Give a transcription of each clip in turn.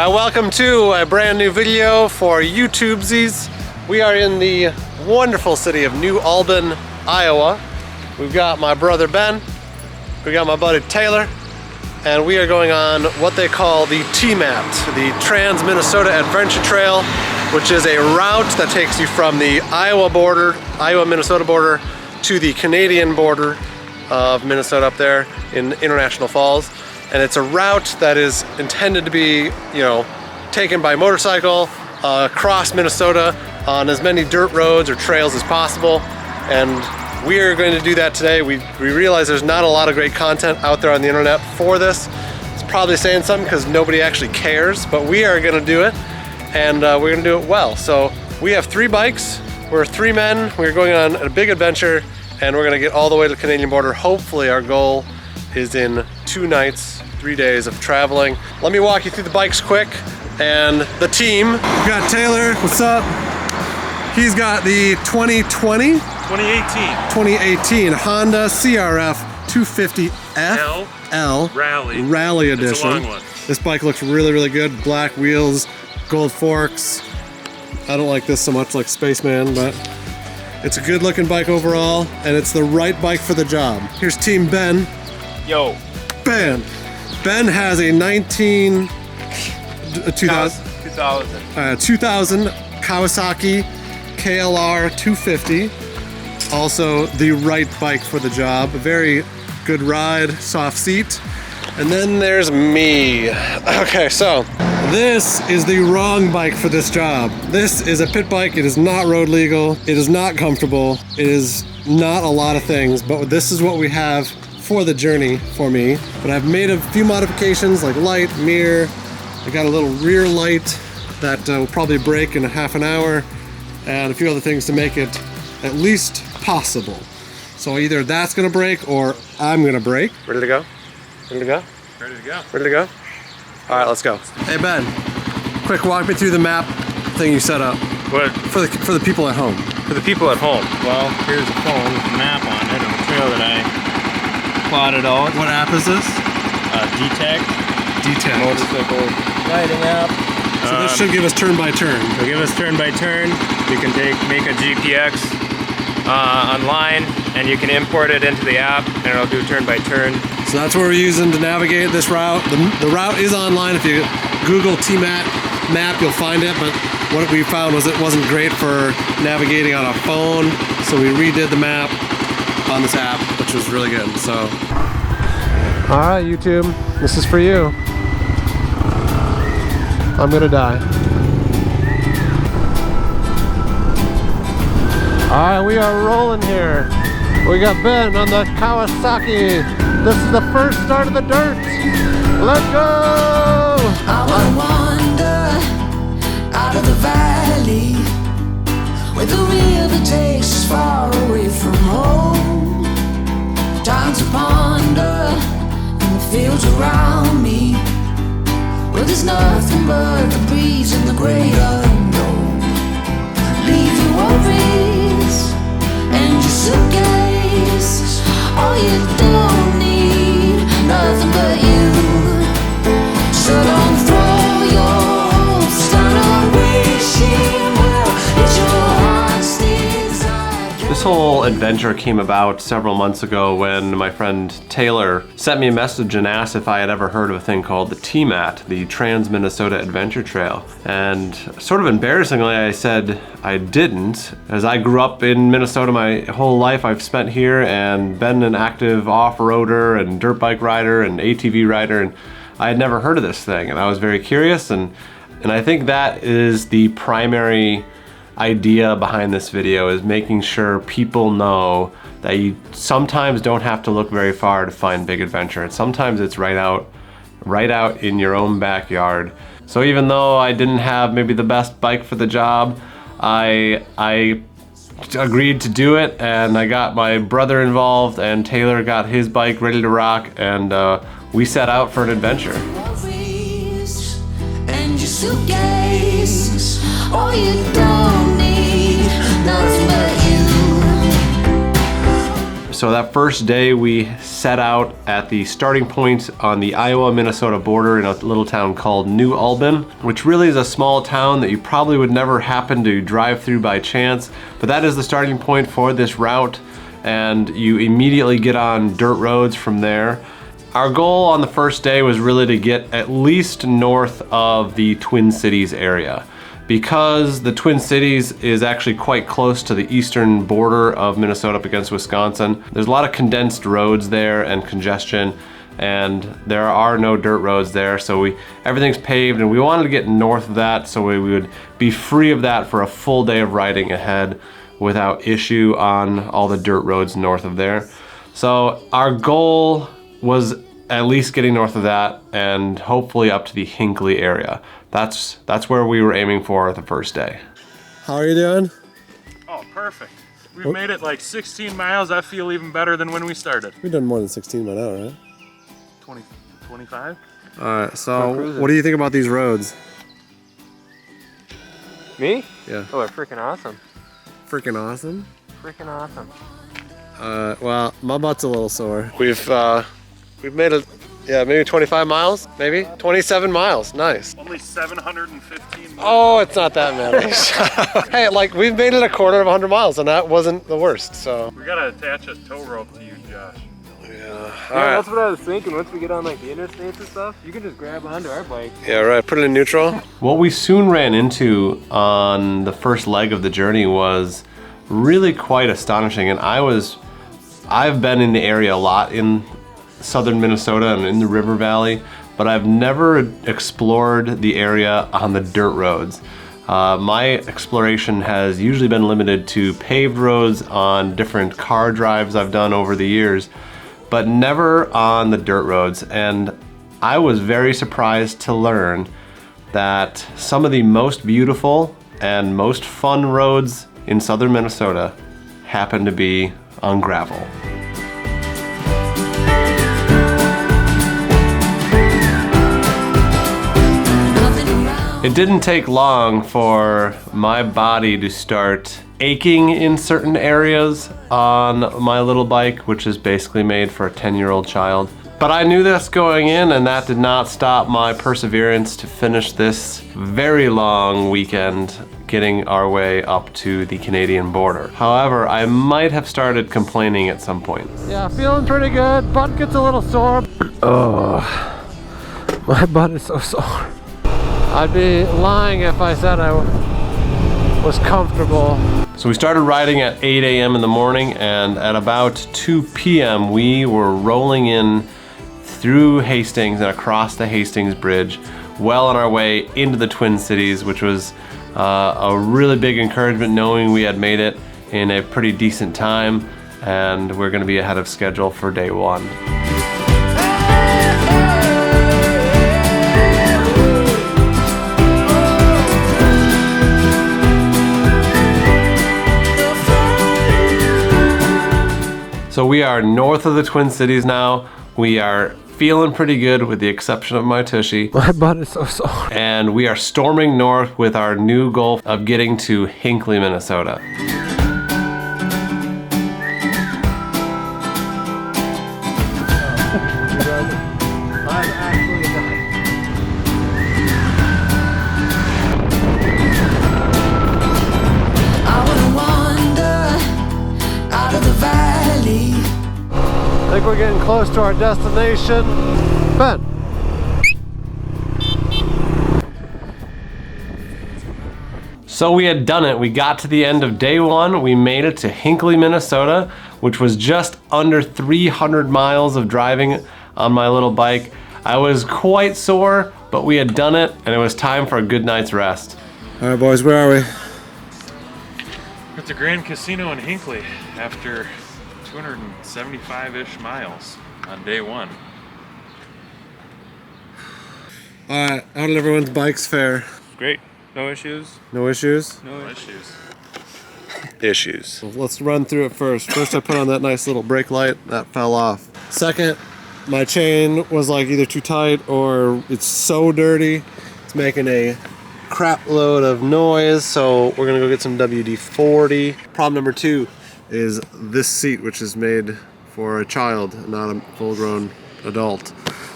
Welcome to a brand new video for YouTubesies. We are in the wonderful city of New Albin, Iowa. We've got my brother Ben, we got my buddy Taylor, and we are going on what they call the TMAT, the Trans-Minnesota Adventure Trail, which is a route that takes you from the Iowa-Minnesota border to the Canadian border of Minnesota up there in International Falls. And it's a route that is intended to be, taken by motorcycle across Minnesota on as many dirt roads or trails as possible. And we are going to do that today. We realize there's not a lot of great content out there on the internet for this. It's probably saying something because nobody actually cares, but we are going to do it, and we're going to do it well. So we have 3 bikes. We're 3 men. We're going on a big adventure, and we're going to get all the way to the Canadian border. Hopefully our goal is in 2 nights, 3 days of traveling. Let me walk you through the bikes quick and the team. We've got Taylor, what's up? He's got the 2018 Honda CRF 250F L Rally Edition. It's a long one. This bike looks really, really good. Black wheels, gold forks. I don't like this so much, like Spaceman, but it's a good looking bike overall, and it's the right bike for the job. Here's Team Ben. Yo. Ben has a 2000 Kawasaki KLR 250. Also the right bike for the job. A very good ride, soft seat. And then there's me. Okay, so this is the wrong bike for this job. This is a pit bike. It is not road legal. It is not comfortable. It is not a lot of things, but this is what we have for the journey for me. But I've made a few modifications like light, mirror. I got a little rear light that will probably break in a half an hour, and a few other things to make it at least possible. So either that's gonna break or I'm gonna break. Ready to go? Ready to go? Ready to go. Ready to go? All right, let's go. Hey Ben, quick walk me through the map thing you set up. What? For the people at home. For the people at home. Well, here's a phone with a map on it, and the trail that I plotted out. What app is this? Detect. Motorcycle guiding app. So this should give us turn by turn. It'll give us turn by turn. You can make a GPX online, and you can import it into the app, and it'll do turn by turn. So that's what we're using to navigate this route. The route is online. If you Google TMAT map, you'll find it, but what we found was it wasn't great for navigating on a phone, so we redid the map on this app, which was really good. So, all right, YouTube, this is for you. I'm gonna die. All right, we are rolling here. We got Ben on the Kawasaki. This is the first start of the dirt. Let's go! I wanna wander out of the valley where the river takes us far away from home. Time to ponder in the fields around me, where there's nothing but the breeze and the great unknown. Leave your worries and your suitcase. All you don't need, nothing but you. So don't throw your hopes, start on wishing well. It's your heart's desire. This whole adventure came about several months ago when my friend Taylor sent me a message and asked if I had ever heard of a thing called the TMAT, the Trans-Minnesota Adventure Trail. And sort of embarrassingly, I said I didn't, as I grew up in Minnesota my whole life. I've spent here and been an active off-roader and dirt bike rider and ATV rider, and I had never heard of this thing, and I was very curious, and I think that is the primary idea behind this video, is making sure people know that you sometimes don't have to look very far to find big adventure. Sometimes it's right out in your own backyard. So even though I didn't have maybe the best bike for the job, I agreed to do it, and I got my brother involved, and Taylor got his bike ready to rock, and we set out for an adventure. Worries and your suitcase. All you don't need, nothing but you. So that first day we set out at the starting point on the Iowa-Minnesota border in a little town called New Albin, which really is a small town that you probably would never happen to drive through by chance, but that is the starting point for this route, and you immediately get on dirt roads from there. Our goal on the first day was really to get at least north of the Twin Cities area, because the Twin Cities is actually quite close to the eastern border of Minnesota up against Wisconsin. There's a lot of condensed roads there and congestion, and there are no dirt roads there, so everything's paved, and we wanted to get north of that so we would be free of that for a full day of riding ahead without issue on all the dirt roads north of there. So our goal was at least getting north of that and hopefully up to the Hinckley area. That's where we were aiming for the first day. How are you doing? Oh, perfect. We've made it like 16 miles. I feel even better than when we started. We've done more than 16 by now, right? 25? All right, so what do you think about these roads? Me? Yeah. Oh, they're freaking awesome. Freaking awesome? Freaking awesome. Well, my butt's a little sore. We've made it, yeah, maybe 25 miles, maybe 27 miles. Nice. Only 715 miles. Oh, it's not that many. Hey, like we've made it a quarter of 100 miles, and that wasn't the worst. So we gotta attach a tow rope to you, Josh. Yeah. That's what I was thinking. Once we get on like the interstates and stuff, you can just grab onto our bike. Yeah, right. Put it in neutral. What we soon ran into on the first leg of the journey was really quite astonishing, and I've been in the area a lot in southern Minnesota and in the river valley, but I've never explored the area on the dirt roads. My exploration has usually been limited to paved roads on different car drives I've done over the years, but never on the dirt roads. And I was very surprised to learn that some of the most beautiful and most fun roads in southern Minnesota happen to be on gravel. It didn't take long for my body to start aching in certain areas on my little bike, which is basically made for a 10-year-old child. But I knew this going in, and that did not stop my perseverance to finish this very long weekend getting our way up to the Canadian border. However, I might have started complaining at some point. Yeah, feeling pretty good. Butt gets a little sore. Oh, my butt is so sore. I'd be lying if I said I was comfortable. So we started riding at 8 a.m. in the morning, and at about 2 p.m. we were rolling in through Hastings and across the Hastings Bridge, well on our way into the Twin Cities, which was a really big encouragement knowing we had made it in a pretty decent time, and we're gonna be ahead of schedule for day one. So we are north of the Twin Cities now. We are feeling pretty good with the exception of my tushy. My butt is so sore. And we are storming north with our new goal of getting to Hinckley, Minnesota. I think we're getting close to our destination. Ben. So we had done it. We got to the end of day one. We made it to Hinckley, Minnesota, which was just under 300 miles of driving on my little bike. I was quite sore, but we had done it, and it was time for a good night's rest. All right, boys, where are we? We're at the Grand Casino in Hinckley after 275-ish miles on day one. All right, how did everyone's bikes fare? Great. No issues? No issues? No issues. Issues. Well, let's run through it first. First, I put on that nice little brake light. That fell off. Second, my chain was like either too tight or it's so dirty. It's making a crap load of noise, so we're gonna go get some WD-40. Problem number two is this seat, which is made for a child, not a full-grown adult.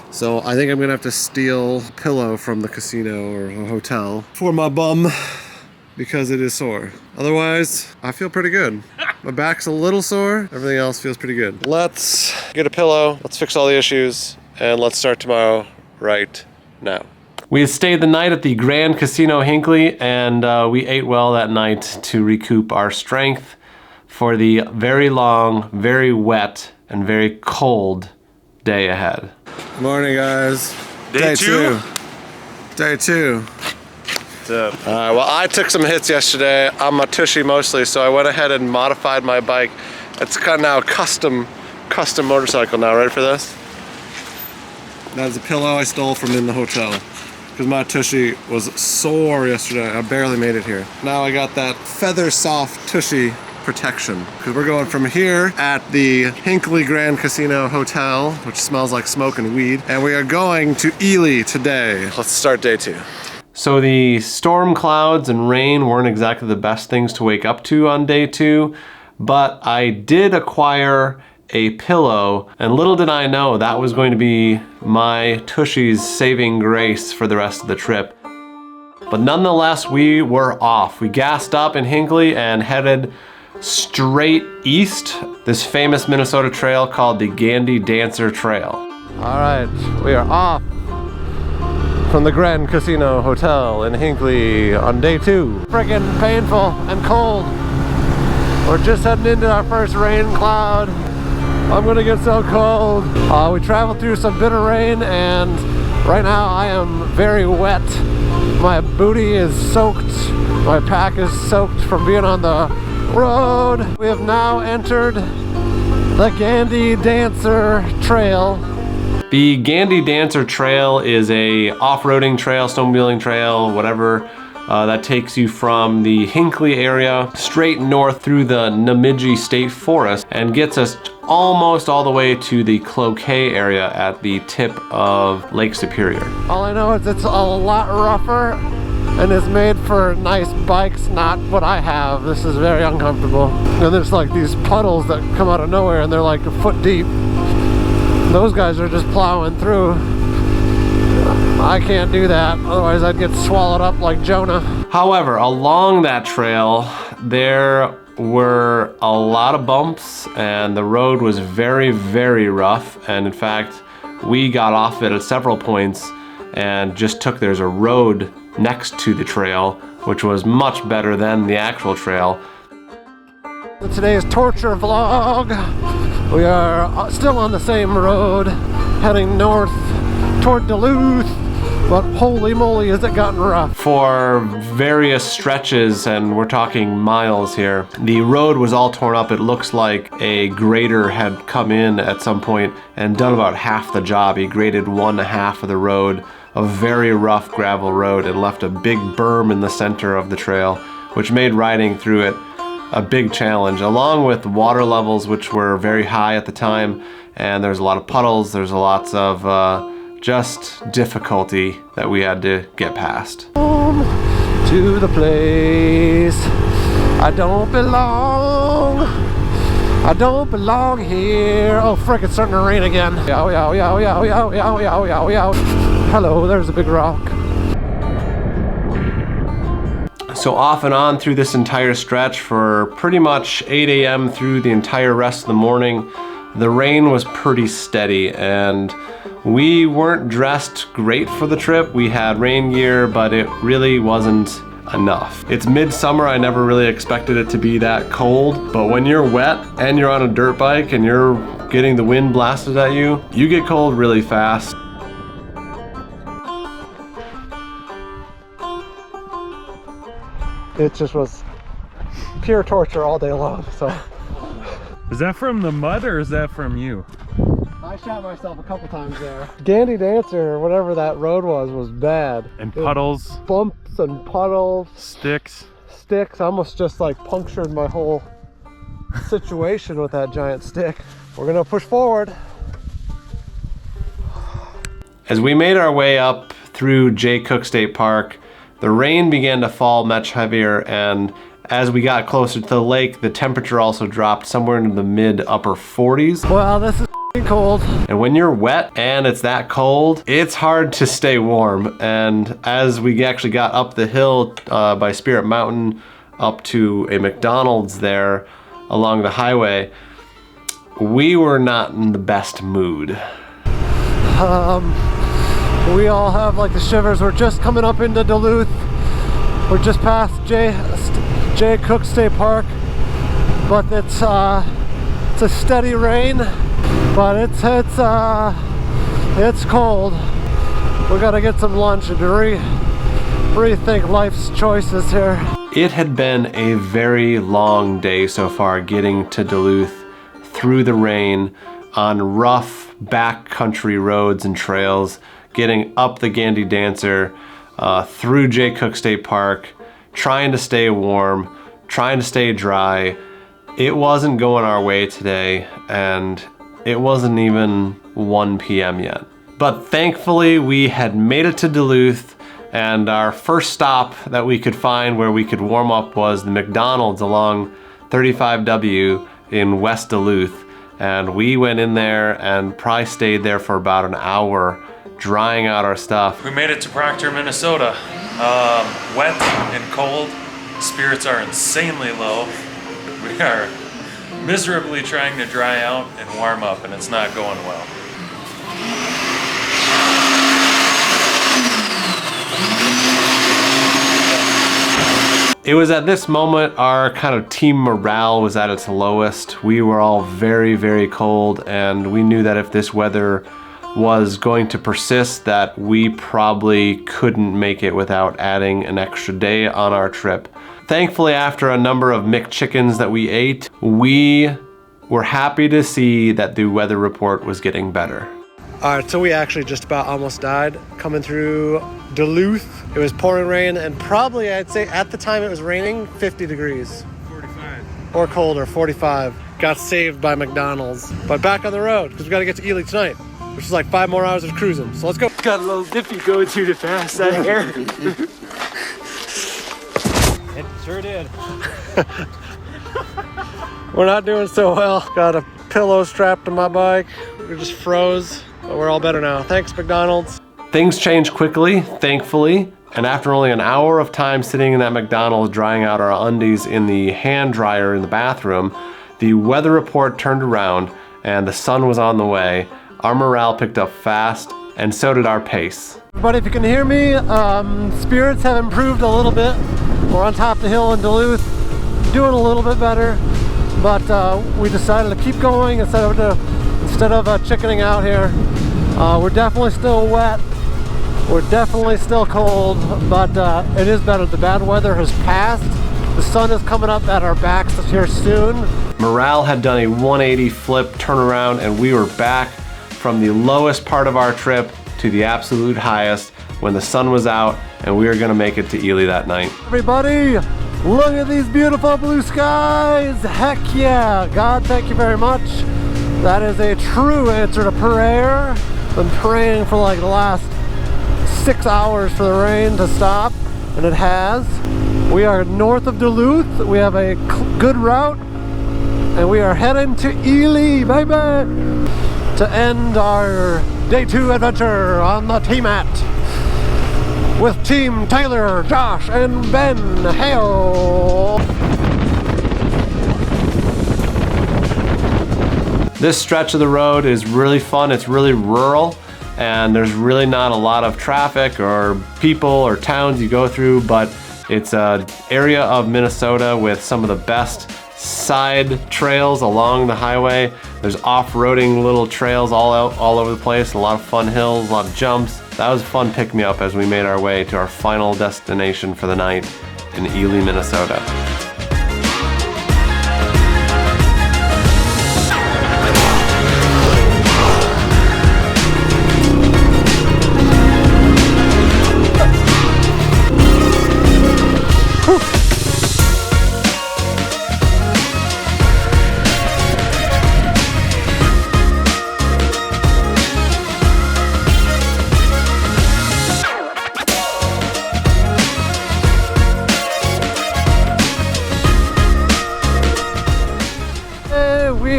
So I think I'm gonna have to steal a pillow from the casino or a hotel for my bum because it is sore. Otherwise, I feel pretty good. My back's a little sore, everything else feels pretty good. Let's get a pillow, let's fix all the issues, and let's start tomorrow right now. We stayed the night at the Grand Casino Hinckley, and we ate well that night to recoup our strength for the very long, very wet, and very cold day ahead. Good morning, guys. Day two? Day two. What's up? Well, I took some hits yesterday on my tushy mostly, so I went ahead and modified my bike. It's kind of now a custom motorcycle now. Ready for this? That is a pillow I stole from in the hotel because my tushy was sore yesterday. I barely made it here. Now I got that feather soft tushy protection because we're going from here at the Hinckley Grand Casino Hotel, which smells like smoke and weed, and we are going to Ely today. Let's start day two. So the storm clouds and rain weren't exactly the best things to wake up to on day two, but I did acquire a pillow, and little did I know that was going to be my tushy's saving grace for the rest of the trip. But nonetheless, we were off. We gassed up in Hinckley and headed straight east, this famous Minnesota trail called the Gandy Dancer Trail. All right, we are off from the Grand Casino Hotel in Hinckley on day two. Freaking painful and cold. We're just heading into our first rain cloud. I'm gonna get so cold. We traveled through some bitter rain, and right now I am very wet. My booty is soaked. My pack is soaked from being on the road. We have now entered the Gandy Dancer Trail. The Gandy Dancer Trail is a off-roading trail, snowmobiling trail, whatever, that takes you from the Hinckley area straight north through the Namidji State Forest and gets us almost all the way to the Cloquet area at the tip of Lake Superior. All I know is it's a lot rougher and it's made for nice bikes, not what I have. This is very uncomfortable. And there's like these puddles that come out of nowhere and they're like a foot deep. Those guys are just plowing through. I can't do that, otherwise I'd get swallowed up like Jonah. However, along that trail, there were a lot of bumps and the road was very, very rough. And in fact, we got off it at several points and just there's a road next to the trail, which was much better than the actual trail. Today's torture vlog. We are still on the same road, heading north toward Duluth, but holy moly has it gotten rough. For various stretches, and we're talking miles here, the road was all torn up. It looks like a grader had come in at some point and done about half the job. He graded 1/2 of the road, a very rough gravel road, and left a big berm in the center of the trail, which made riding through it a big challenge, along with water levels, which were very high at the time, and there's a lot of puddles, there's lots of just difficulty that we had to get past. Home to the place I don't belong. I don't belong here. Oh frick, it's starting to rain again. Yow, yow, yow, yow, yow, yow, yow, yow, yow. Hello, there's a big rock. So off and on through this entire stretch for pretty much 8 a.m. through the entire rest of the morning, the rain was pretty steady and we weren't dressed great for the trip. We had rain gear, but it really wasn't enough. It's midsummer, I never really expected it to be that cold, but when you're wet and you're on a dirt bike and you're getting the wind blasted at you, you get cold really fast. It just was pure torture all day long, so. Is that from the mud or is that from you? I shot myself a couple times there. Gandy Dancer, or whatever that road was bad. And puddles. Bumps and puddles. Sticks. Sticks, I almost just like punctured my whole situation with that giant stick. We're gonna push forward. As we made our way up through Jay Cook State Park, the rain began to fall much heavier, and As we got closer to the lake, the temperature also dropped somewhere into the mid-upper 40s. Wow, this is cold. And when you're wet and it's that cold, it's hard to stay warm. And as we actually got up the hill by Spirit Mountain up to a McDonald's there along the highway, we were not in the best mood. We all have like the shivers. We're just coming up into Duluth. We're just past J. Cook State Park, but it's a steady rain, but it's cold. We gotta get some lunch and rethink life's choices here. It had been a very long day so far getting to Duluth through the rain on rough backcountry roads and trails, getting up the Gandy Dancer, through J. Cook State Park, trying to stay warm, trying to stay dry. It wasn't going our way today, and it wasn't even 1 p.m. yet. But thankfully we had made it to Duluth, and our first stop that we could find where we could warm up was the McDonald's along 35W in West Duluth. And we went in there and probably stayed there for about an hour drying out our stuff. We made it to Proctor, Minnesota. Wet and cold. Spirits are insanely low. We are miserably trying to dry out and warm up, and it's not going well. It was at this moment our kind of team morale was at its lowest. We were all very, very cold, and we knew that if this weather was going to persist, that we probably couldn't make it without adding an extra day on our trip. Thankfully, after a number of McChickens that we ate, we were happy to see that the weather report was getting better. All right, so we actually just about almost died coming through Duluth. It was pouring rain, and probably I'd say at the time it was raining 50 degrees. 45. Or colder, 45. Got saved by McDonald's. But back on the road, because we got to get to Ely tonight, which is like 5 more hours of cruising. So let's go. Got a little dippy going too fast out here. It sure did. We're not doing so well. Got a pillow strapped to my bike. We just froze, but we're all better now. Thanks, McDonald's. Things changed quickly, thankfully, and after only an hour of time sitting in that McDonald's drying out our undies in the hand dryer in the bathroom, the weather report turned around and the sun was on the way. Our morale picked up fast, and so did our pace. Everybody, if you can hear me, spirits have improved a little bit. We're on top of the hill in Duluth, doing a little bit better, but we decided to keep going instead of chickening out here. We're definitely still wet. We're definitely still cold, but it is better. The bad weather has passed. The sun is coming up at our backs here soon. Morale had done a 180 flip turnaround, and we were back from the lowest part of our trip to the absolute highest when the sun was out, and we were gonna make it to Ely that night. Everybody, look at these beautiful blue skies. Heck yeah. God, thank you very much. That is a true answer to prayer. Been praying for like the last 6 hours for the rain to stop, and it has. We are north of Duluth. We have a good route, and we are heading to Ely, baby, to end our day 2 adventure on the TMAT with Team Taylor, Josh, and Ben. Hey-o! This stretch of the road is really fun. It's really rural, and there's really not a lot of traffic or people or towns you go through, but it's an area of Minnesota with some of the best side trails along the highway. There's off-roading little trails all over the place, a lot of fun hills, a lot of jumps. That was a fun pick-me-up as we made our way to our final destination for the night in Ely, Minnesota.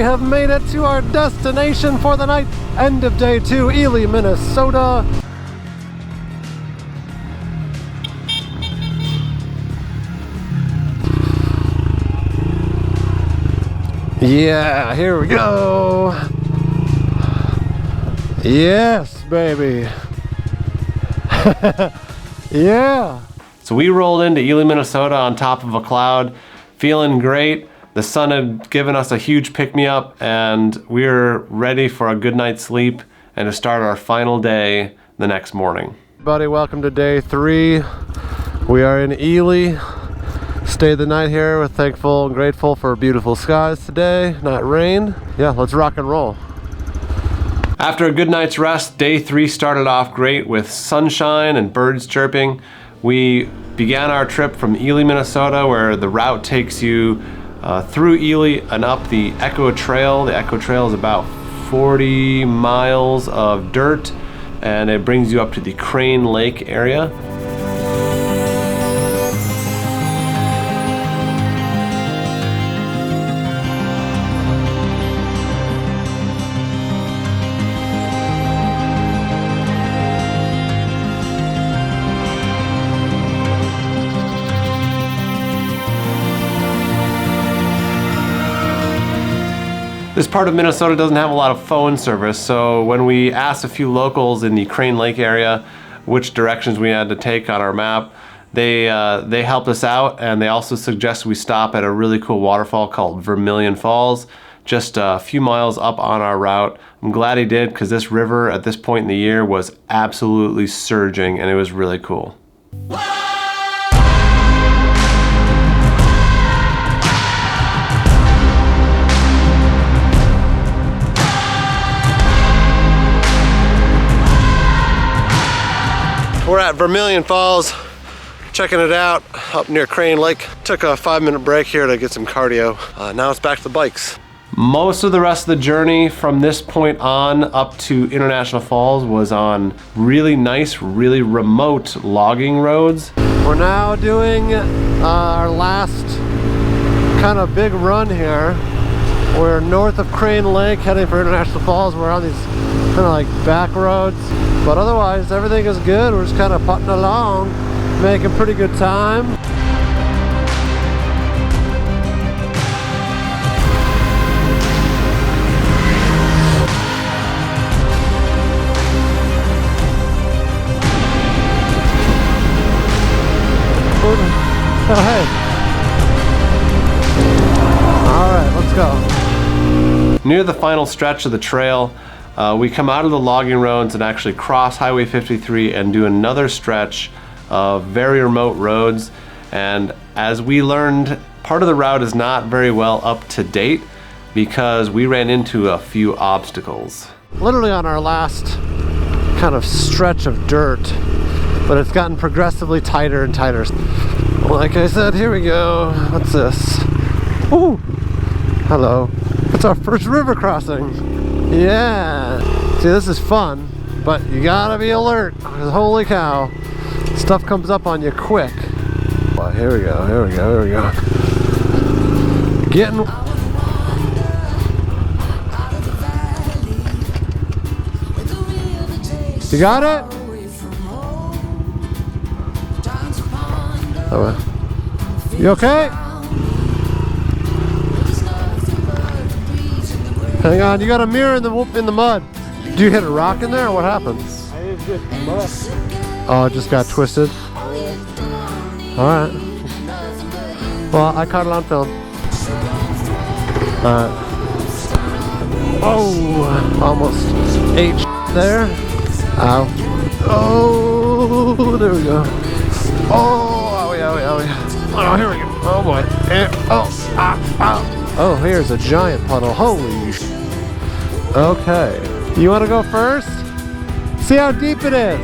have made it to our destination for the night. End of day 2, Ely, Minnesota. Yeah, here we go. Yes, baby. Yeah. So we rolled into Ely, Minnesota on top of a cloud, feeling great. The sun had given us a huge pick-me-up, and we were ready for a good night's sleep and to start our final day the next morning. Everybody, welcome to day 3. We are in Ely. Stayed the night here. We're thankful and grateful for beautiful skies today, not rain. Yeah, let's rock and roll. After a good night's rest, day 3 started off great with sunshine and birds chirping. We began our trip from Ely, Minnesota, where the route takes you through Ely and up the Echo Trail. The Echo Trail is about 40 miles of dirt, and it brings you up to the Crane Lake area. This part of Minnesota doesn't have a lot of phone service, so when we asked a few locals in the Crane Lake area which directions we had to take on our map, they helped us out, and they also suggested we stop at a really cool waterfall called Vermilion Falls, just a few miles up on our route. I'm glad he did, because this river at this point in the year was absolutely surging, and it was really cool. We're at Vermilion Falls, checking it out up near Crane Lake. Took a 5-minute break here to get some cardio. Now it's back to the bikes. Most of the rest of the journey from this point on up to International Falls was on really nice, really remote logging roads. We're now doing our last kind of big run here. We're north of Crane Lake, heading for International Falls. We're on these kind of like back roads, but otherwise everything is good. We're just kind of putting along, making pretty good time. Oh, hey. All right, let's go. Near the final stretch of the trail, we come out of the logging roads and actually cross Highway 53 and do another stretch of very remote roads. And as we learned, part of the route is not very well up to date because we ran into a few obstacles. Literally on our last kind of stretch of dirt, but it's gotten progressively tighter and tighter. Like I said, here we go. What's this? Ooh, hello. It's our first river crossing. Yeah. See, this is fun, but you gotta be alert, because holy cow, stuff comes up on you quick. Well, here we go, here we go, here we go. Getting... You got it? Oh, you okay? Hang on, you got a mirror in the mud. Did you hit a rock in there, or what happened? I didn't get mud. Oh, it just got twisted. Alright. Well, I caught it on film. Alright. Oh, almost ate there. Ow. Oh, there we go. Oh, owie, owie, owie. Oh, here we go. Oh boy. Oh, ah. Oh, here's a giant puddle. Holy sh. Okay. You want to go first? See how deep it is.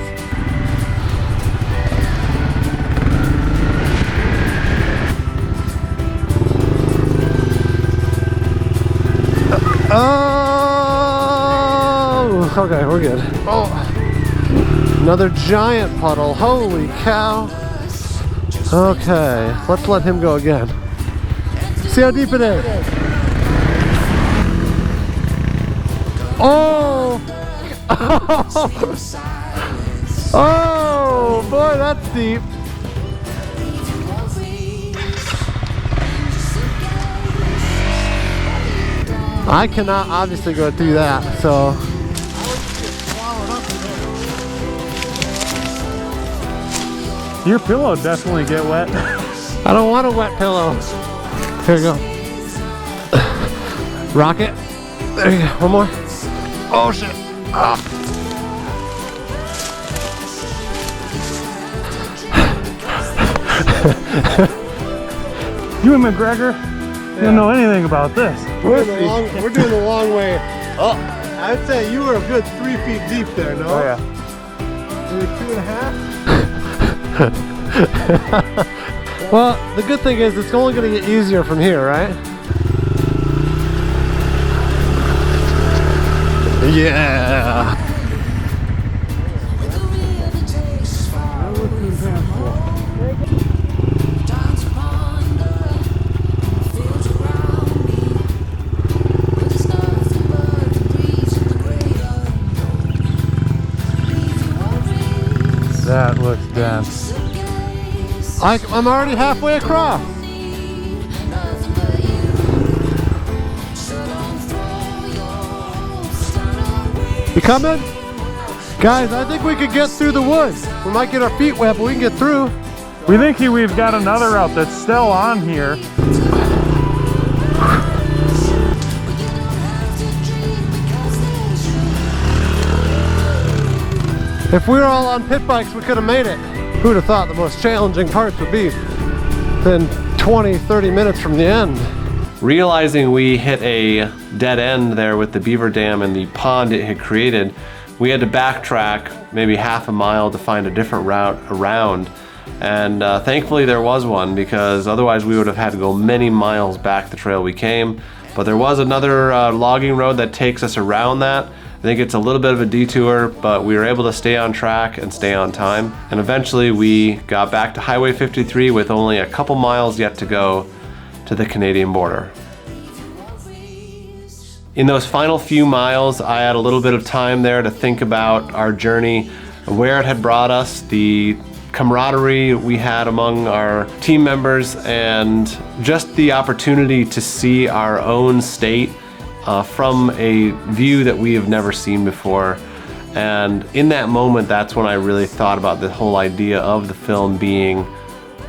Oh, okay, we're good. Oh, another giant puddle. Holy cow. Okay, let's let him go again. See how deep it is. Oh! Oh boy, that's deep. I cannot obviously go through that, so. Your pillow definitely get wet. I don't want a wet pillow. Here you go. Rocket. There you go. One more. Oh shit. Ah. You and McGregor don't know anything about this. We're doing the long way. Oh, I'd say you were a good 3 feet deep there, no? Oh yeah. Maybe 2.5? Well, the good thing is it's only going to get easier from here, right? Yeah. That looks dense. I'm already halfway across. You coming? Guys, I think we could get through the woods. We might get our feet wet, but we can get through. We think we've got another route that's still on here. If we were all on pit bikes, we could have made it. Who would have thought the most challenging parts would be within 20, 30 minutes from the end? Realizing we hit a dead end there with the beaver dam and the pond it had created, we had to backtrack maybe half a mile to find a different route around. And thankfully there was one, because otherwise we would have had to go many miles back the trail we came. But there was another logging road that takes us around that. I think it's a little bit of a detour, but we were able to stay on track and stay on time. And eventually we got back to Highway 53 with only a couple miles yet to go to the Canadian border. In those final few miles, I had a little bit of time there to think about our journey, where it had brought us, the camaraderie we had among our team members, and just the opportunity to see our own state from a view that we have never seen before. And in that moment, that's when I really thought about the whole idea of the film being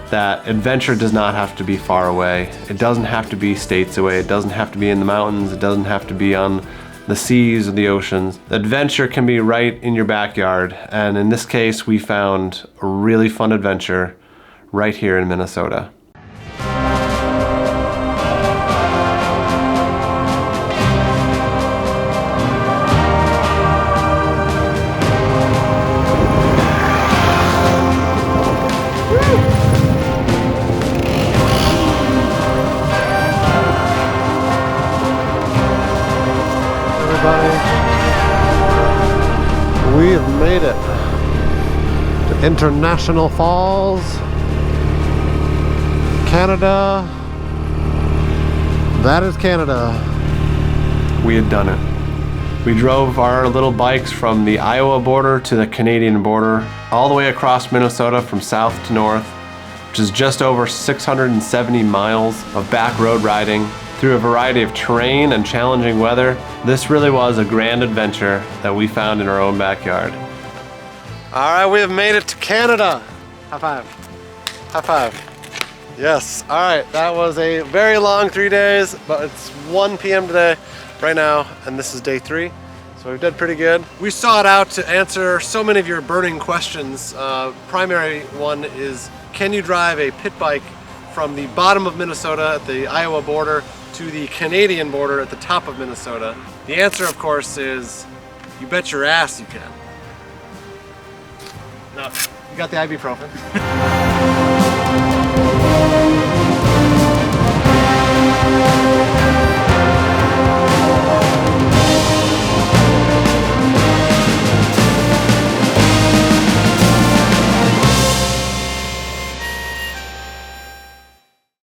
that adventure does not have to be far away. It doesn't have to be states away. It doesn't have to be in the mountains. It doesn't have to be on the seas or the oceans. Adventure can be right in your backyard. And in this case, we found a really fun adventure right here in Minnesota. We have made it to International Falls, Canada. That is Canada. We had done it. We drove our little bikes from the Iowa border to the Canadian border, all the way across Minnesota from south to north, which is just over 670 miles of back road riding through a variety of terrain and challenging weather. This really was a grand adventure that we found in our own backyard. All right, we have made it to Canada. High five. High five. Yes, all right, that was a very long 3 days, but it's 1 p.m. today, right now, and this is day 3. So we've done pretty good. We sought out to answer so many of your burning questions. Primary one is, can you drive a pit bike from the bottom of Minnesota at the Iowa border to the Canadian border at the top of Minnesota? The answer, of course, is you bet your ass you can. No, you got the ibuprofen.